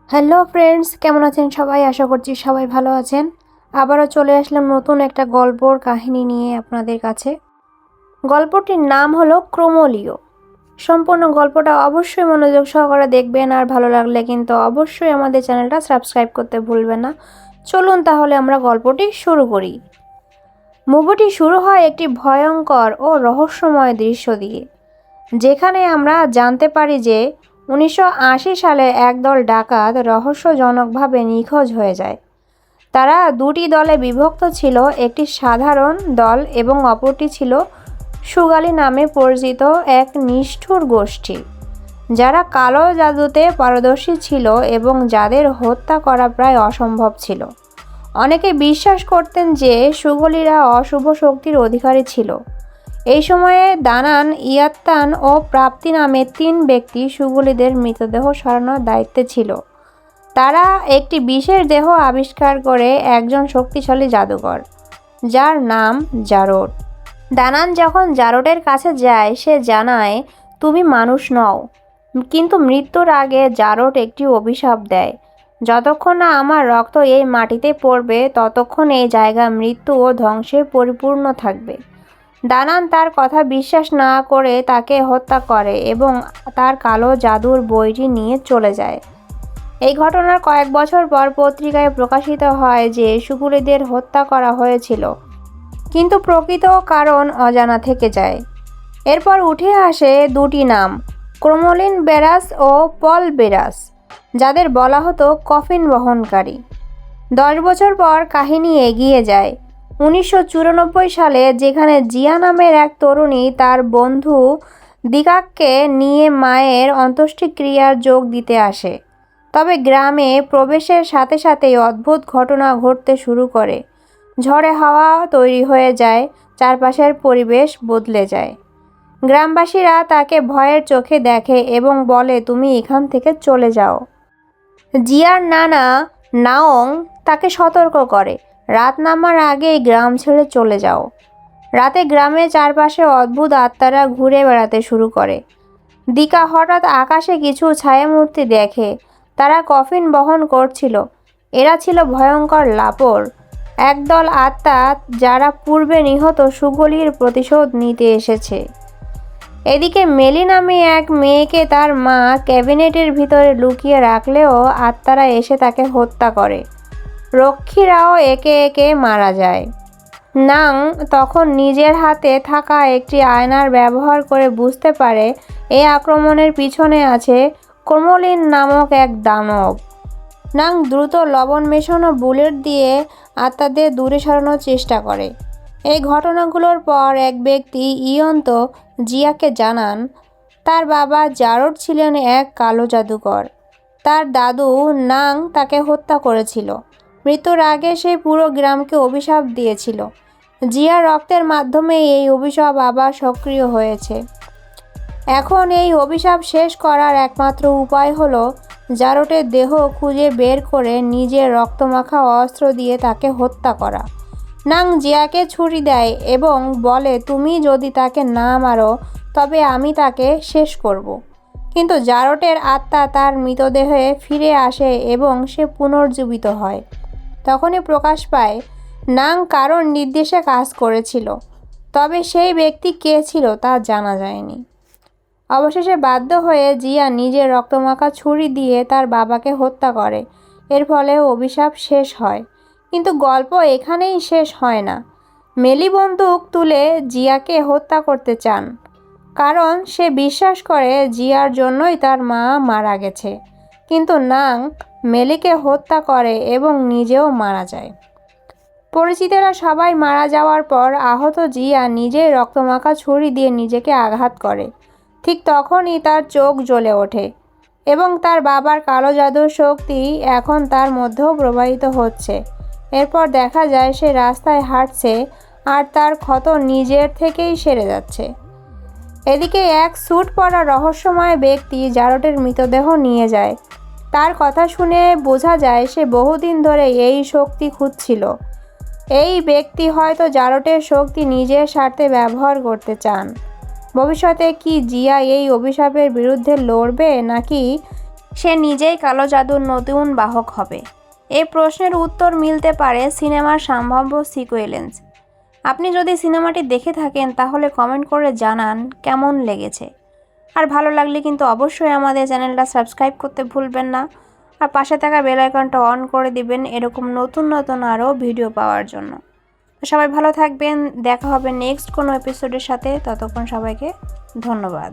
Hello friends, কেমন আছেন সবাই? আশা করছি সবাই ভালো আছেন। আবারও চলে আসলাম নতুন একটা গল্পর কাহিনী নিয়ে আপনাদের কাছে। গল্পটির নাম হলো ক্রোমোলিও। সম্পূর্ণ গল্পটা অবশ্যই মনোযোগ সহকারে দেখবেন, আর ভালো লাগলে কিন্তু অবশ্যই আমাদের চ্যানেলটা সাবস্ক্রাইব করতে ভুলবেন না। চলুন তাহলে আমরা গল্পটি শুরু করি। মুভিটি শুরু হয় একটি ভয়ঙ্কর ও রহস্যময় দৃশ্য দিয়ে, যেখানে আমরা জানতে পারি যে 1980 সালে একদল ডাকাত রহস্যজনকভাবে নিখোঁজ হয়ে যায়। তারা দুটি দলে বিভক্ত ছিল, একটি সাধারণ দল এবং অপরটি ছিল সুগালি নামে পরিচিত এক নিষ্ঠুর গোষ্ঠী, যারা কালো জাদুতে পারদর্শী ছিল এবং যাদের হত্যা করা প্রায় অসম্ভব ছিল। অনেকে বিশ্বাস করতেন যে সুগলিরা অশুভ শক্তির অধিকারী ছিল। এই সময়ে দানান, ইয়াত্তান ও প্রাপ্তি নামে 3 ব্যক্তি সুগলিদের মৃতদেহ সরানোর দায়িত্বে ছিল। তারা একটি বিশেষ দেহ আবিষ্কার করে একজন শক্তিশালী জাদুকর, যার নাম জারোড। দানান যখন জারোডের কাছে যায়, সে জানায়, তুমি মানুষ নও। কিন্তু মৃত্যুর আগে জারোড একটি অভিশাপ দেয়, যতক্ষণ না আমার রক্ত এই মাটিতে পড়বে ততক্ষণ এই জায়গা মৃত্যু ও ধ্বংসে পরিপূর্ণ থাকবে। দানান তার কথা বিশ্বাস না করে তাকে হত্যা করে এবং তার কালো জাদুর বইটি নিয়ে চলে যায়। এই ঘটনার কয়েক বছর পর পত্রিকায় প্রকাশিত হয় যে সুগুলিদের হত্যা করা হয়েছিল, কিন্তু প্রকৃত কারণ অজানা থেকে যায়। এরপর উঠে আসে দুটি নাম, ক্রোমোলিন বেরাস ও পল বেরাস, যাদের বলা হতো কফিন বহনকারী। 10 বছর পর কাহিনী এগিয়ে যায় 1994 সালে, যেখানে জিয়া নামের এক তরুণী তার বন্ধু দিকাককে নিয়ে মায়ের অন্ত্যেষ্টিক্রিয়ার যোগ দিতে আসে। তবে গ্রামে প্রবেশের সাথে সাথেই অদ্ভুত ঘটনা ঘটতে শুরু করে। ঝড়ে হাওয়া তৈরি হয়ে যায়, চারপাশের পরিবেশ বদলে যায়। গ্রামবাসীরা তাকে ভয়ের চোখে দেখে এবং বলে, তুমি এখান থেকে চলে যাও। জিয়ার নানা নাওং তাকে সতর্ক করে, রাত নামার আগেই গ্রাম ছেড়ে চলে যাও। রাতে গ্রামের চারপাশে অদ্ভুত আত্মারা ঘুরে বেড়াতে শুরু করে। দিকা হঠাৎ আকাশে কিছু ছায়ামূর্তি দেখে, তারা কফিন বহন করছিল। এরা ছিল ভয়ঙ্কর লাপর, একদল আত্মা যারা পূর্বে নিহত সুগলির প্রতিশোধ নিতে এসেছে। এদিকে মেলি নামে এক মেয়েকে তার মা ক্যাবিনেটের ভিতরে লুকিয়ে রাখলেও আত্মারা এসে তাকে হত্যা করে। রক্ষীরাও একে একে মারা যায়। নাং তখন নিজের হাতে থাকা একটি আয়নার ব্যবহার করে বুঝতে পারে এই আক্রমণের পিছনে আছে ক্রোমোলিন নামক এক দানব। নাং দ্রুত লবণ মেশানো বুলেট দিয়ে আত্মাদের দূরে সরানোর চেষ্টা করে। এই ঘটনাগুলোর পর এক ব্যক্তি ইয়ন্ত জিয়াকে জানান, তার বাবা জারোড ছিলেন এক কালো জাদুকর। তার দাদু নাং তাকে হত্যা করেছিল। মৃত্যুর আগে সে পুরো গ্রামকে অভিশাপ দিয়েছিল। জিয়ার রক্তের মাধ্যমে এই অভিশাপ আবার সক্রিয় হয়েছে। এখন এই অভিশাপ শেষ করার একমাত্র উপায় হলো জারোডের দেহ খুঁজে বের করে নিজের রক্তমাখা অস্ত্র দিয়ে তাকে হত্যা করা। নাং জিয়াকে ছুরি দেয় এবং বলে, তুমি যদি তাকে না মারো তবে আমি তাকে শেষ করব। কিন্তু জারোডের আত্মা তার মৃতদেহে ফিরে আসে এবং সে পুনর্জীবিত হয়। তখনই প্রকাশ পায় নাং কারোর নির্দেশে কাজ করেছিল, তবে সেই ব্যক্তি কে ছিল তা জানা যায়নি। অবশেষে বাধ্য হয়ে জিয়া নিজের রক্তমাখা ছুরি দিয়ে তার বাবাকে হত্যা করে। এর ফলে অভিশাপ শেষ হয়। কিন্তু গল্প এখানেই শেষ হয় না। মেলি বন্দুক তুলে জিয়াকে হত্যা করতে চান, কারণ সে বিশ্বাস করে জিয়ার জন্যই তার মা মারা গেছে। কিন্তু নাং মেলিকে হত্যা করে এবং নিজেও মারা যায়। পরিচিতরা সবাই মারা যাওয়ার পর আহত জিয়া নিজেই রক্তমাখা ছুরি দিয়ে নিজেকে আঘাত করে। ঠিক তখনই তার চোখ জ্বলে ওঠে এবং তার বাবার কালো জাদুর শক্তি এখন তার মধ্যেও প্রবাহিত হচ্ছে। এরপর দেখা যায় সে রাস্তায় হাঁটছে আর তার ক্ষত নিজের থেকেই সেরে যাচ্ছে। এদিকে এক স্যুট পরা রহস্যময় ব্যক্তি জারোডের মৃতদেহ নিয়ে যায়। তার কথা শুনে বোঝা যায় সে বহুদিন ধরে এই শক্তি খুঁজছিল। এই ব্যক্তি হয়তো জারোডের শক্তি নিজের স্বার্থে ব্যবহার করতে চান। ভবিষ্যতে কি জিয়া এই অভিশাপের বিরুদ্ধে লড়বে, নাকি সে নিজেই কালো জাদুর নতুন বাহক হবে? এই প্রশ্নের উত্তর মিলতে পারে সিনেমার সম্ভাব্য সিকুয়েলেন্স। আপনি যদি সিনেমাটি দেখে থাকেন তাহলে কমেন্ট করে জানান কেমন লেগেছে। আর ভালো লাগলে কিন্তু অবশ্যই আমাদের চ্যানেলটা সাবস্ক্রাইব করতে ভুলবেন না, আর পাশে থাকা বেল আইকনটা অন করে দিবেন এরকম নতুন নতুন আরও ভিডিও পাওয়ার জন্য। তো সবাই ভালো থাকবেন, দেখা হবে নেক্সট কোনো এপিসোডের সাথে। ততক্ষণ সবাইকে ধন্যবাদ।